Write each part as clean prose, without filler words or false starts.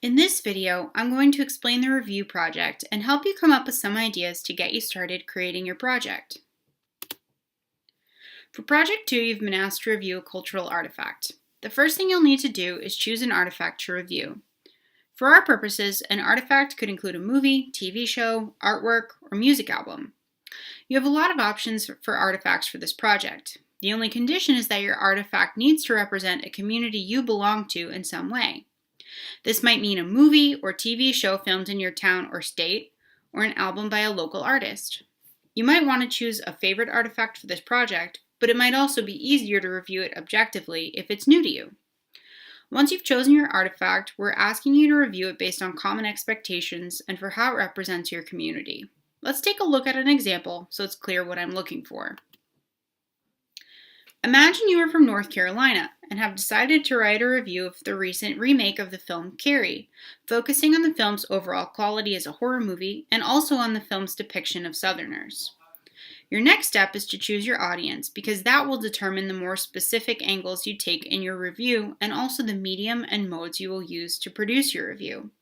In this video, I'm going to explain the review project and help you come up with some ideas to get you started creating your project. For Project 2, you've been asked to review a cultural artifact. The first thing you'll need to do is choose an artifact to review. For our purposes, an artifact could include a movie, TV show, artwork, or music album. You have a lot of options for artifacts for this project. The only condition is that your artifact needs to represent a community you belong to in some way. This might mean a movie or TV show filmed in your town or state, or an album by a local artist. You might want to choose a favorite artifact for this project, but it might also be easier to review it objectively if it's new to you. Once you've chosen your artifact, we're asking you to review it based on common expectations and for how it represents your community. Let's take a look at an example so it's clear what I'm looking for. Imagine you are from North Carolina and have decided to write a review of the recent remake of the film Carrie, focusing on the film's overall quality as a horror movie and also on the film's depiction of Southerners. Your next step is to choose your audience because that will determine the more specific angles you take in your review and also the medium and modes you will use to produce your review.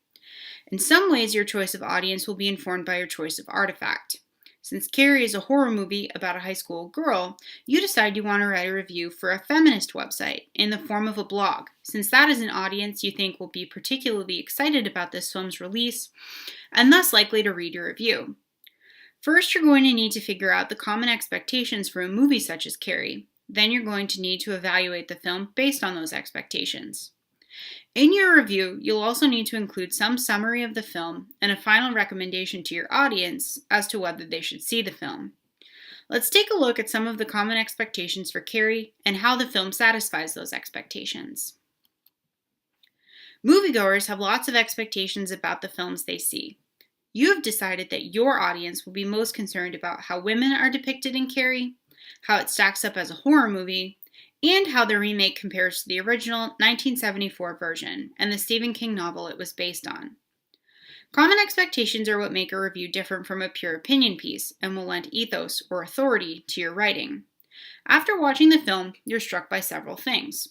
In some ways, your choice of audience will be informed by your choice of artifact. Since Carrie is a horror movie about a high school girl, you decide you want to write a review for a feminist website in the form of a blog, since that is an audience you think will be particularly excited about this film's release and thus likely to read your review. First, you're going to need to figure out the common expectations for a movie such as Carrie. Then you're going to need to evaluate the film based on those expectations. In your review, you'll also need to include some summary of the film and a final recommendation to your audience as to whether they should see the film. Let's take a look at some of the common expectations for Carrie and how the film satisfies those expectations. Moviegoers have lots of expectations about the films they see. You have decided that your audience will be most concerned about how women are depicted in Carrie, how it stacks up as a horror movie, and how the remake compares to the original 1974 version and the Stephen King novel it was based on. Common expectations are what make a review different from a pure opinion piece and will lend ethos or authority to your writing. After watching the film, you're struck by several things.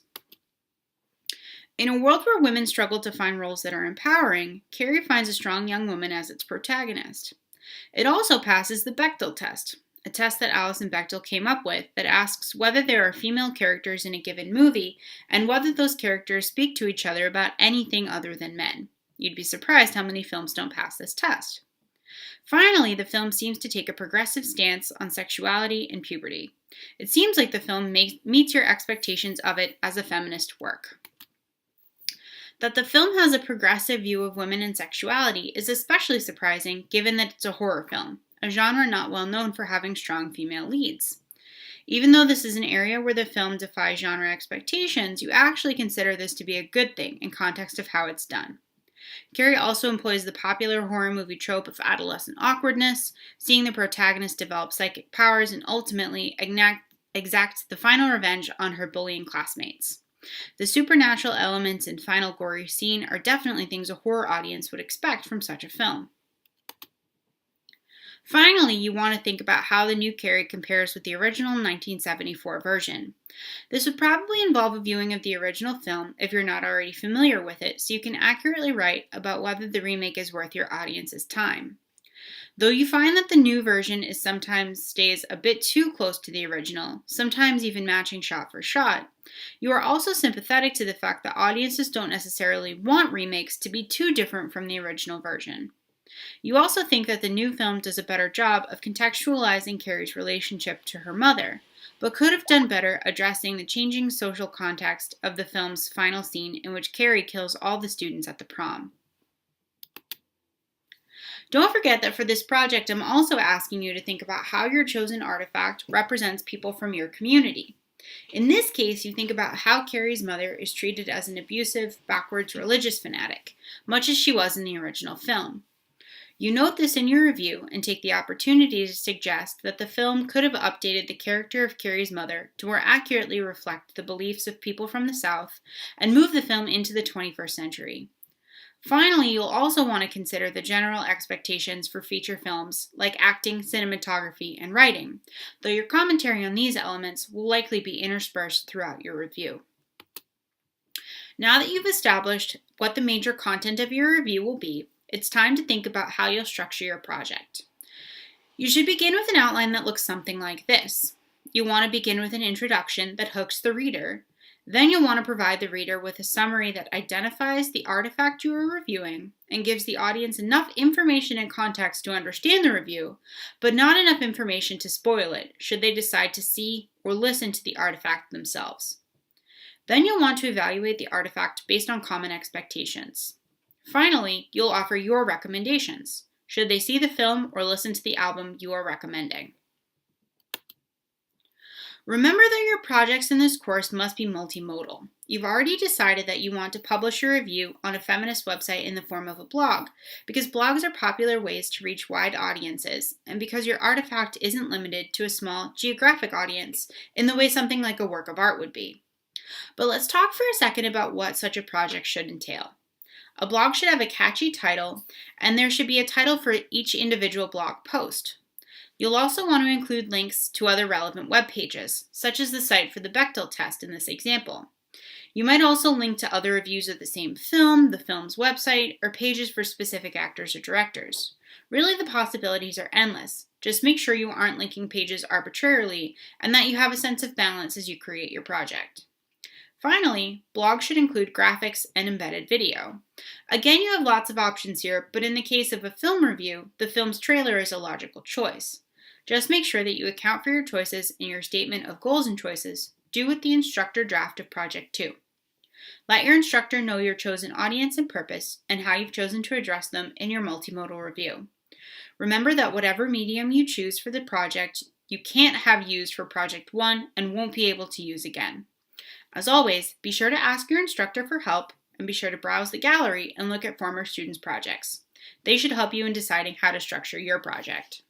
In a world where women struggle to find roles that are empowering, Carrie finds a strong young woman as its protagonist. It also passes the Bechdel test, a test that Alison Bechdel came up with that asks whether there are female characters in a given movie and whether those characters speak to each other about anything other than men. You'd be surprised how many films don't pass this test. Finally, the film seems to take a progressive stance on sexuality and puberty. It seems like the film meets your expectations of it as a feminist work. That the film has a progressive view of women and sexuality is especially surprising given that it's a horror film, a genre not well known for having strong female leads. Even though this is an area where the film defies genre expectations, you actually consider this to be a good thing in context of how it's done. Carrie also employs the popular horror movie trope of adolescent awkwardness, seeing the protagonist develop psychic powers and ultimately exact the final revenge on her bullying classmates. The supernatural elements and final gory scene are definitely things a horror audience would expect from such a film. Finally, you want to think about how the new Carrie compares with the original 1974 version. This would probably involve a viewing of the original film if you're not already familiar with it, so you can accurately write about whether the remake is worth your audience's time. Though you find that the new version sometimes stays a bit too close to the original, sometimes even matching shot for shot, you are also sympathetic to the fact that audiences don't necessarily want remakes to be too different from the original version. You also think that the new film does a better job of contextualizing Carrie's relationship to her mother, but could have done better addressing the changing social context of the film's final scene in which Carrie kills all the students at the prom. Don't forget that for this project, I'm also asking you to think about how your chosen artifact represents people from your community. In this case, you think about how Carrie's mother is treated as an abusive, backwards religious fanatic, much as she was in the original film. You note this in your review and take the opportunity to suggest that the film could have updated the character of Carrie's mother to more accurately reflect the beliefs of people from the South and move the film into the 21st century. Finally, you'll also want to consider the general expectations for feature films like acting, cinematography, and writing, though your commentary on these elements will likely be interspersed throughout your review. Now that you've established what the major content of your review will be, it's time to think about how you'll structure your project. You should begin with an outline that looks something like this. You want to begin with an introduction that hooks the reader. Then you'll want to provide the reader with a summary that identifies the artifact you are reviewing and gives the audience enough information and context to understand the review, but not enough information to spoil it should they decide to see or listen to the artifact themselves. Then you'll want to evaluate the artifact based on common expectations. Finally, you'll offer your recommendations, should they see the film or listen to the album you are recommending. Remember that your projects in this course must be multimodal. You've already decided that you want to publish your review on a feminist website in the form of a blog, because blogs are popular ways to reach wide audiences, and because your artifact isn't limited to a small geographic audience in the way something like a work of art would be. But let's talk for a second about what such a project should entail. A blog should have a catchy title, and there should be a title for each individual blog post. You'll also want to include links to other relevant web pages, such as the site for the Bechdel test in this example. You might also link to other reviews of the same film, the film's website, or pages for specific actors or directors. Really, the possibilities are endless. Just make sure you aren't linking pages arbitrarily and that you have a sense of balance as you create your project. Finally, blogs should include graphics and embedded video. Again, you have lots of options here, but in the case of a film review, the film's trailer is a logical choice. Just make sure that you account for your choices in your statement of goals and choices, due with the instructor draft of Project 2. Let your instructor know your chosen audience and purpose and how you've chosen to address them in your multimodal review. Remember that whatever medium you choose for the project, you can't have used for Project 1 and won't be able to use again. As always, be sure to ask your instructor for help and be sure to browse the gallery and look at former students' projects. They should help you in deciding how to structure your project.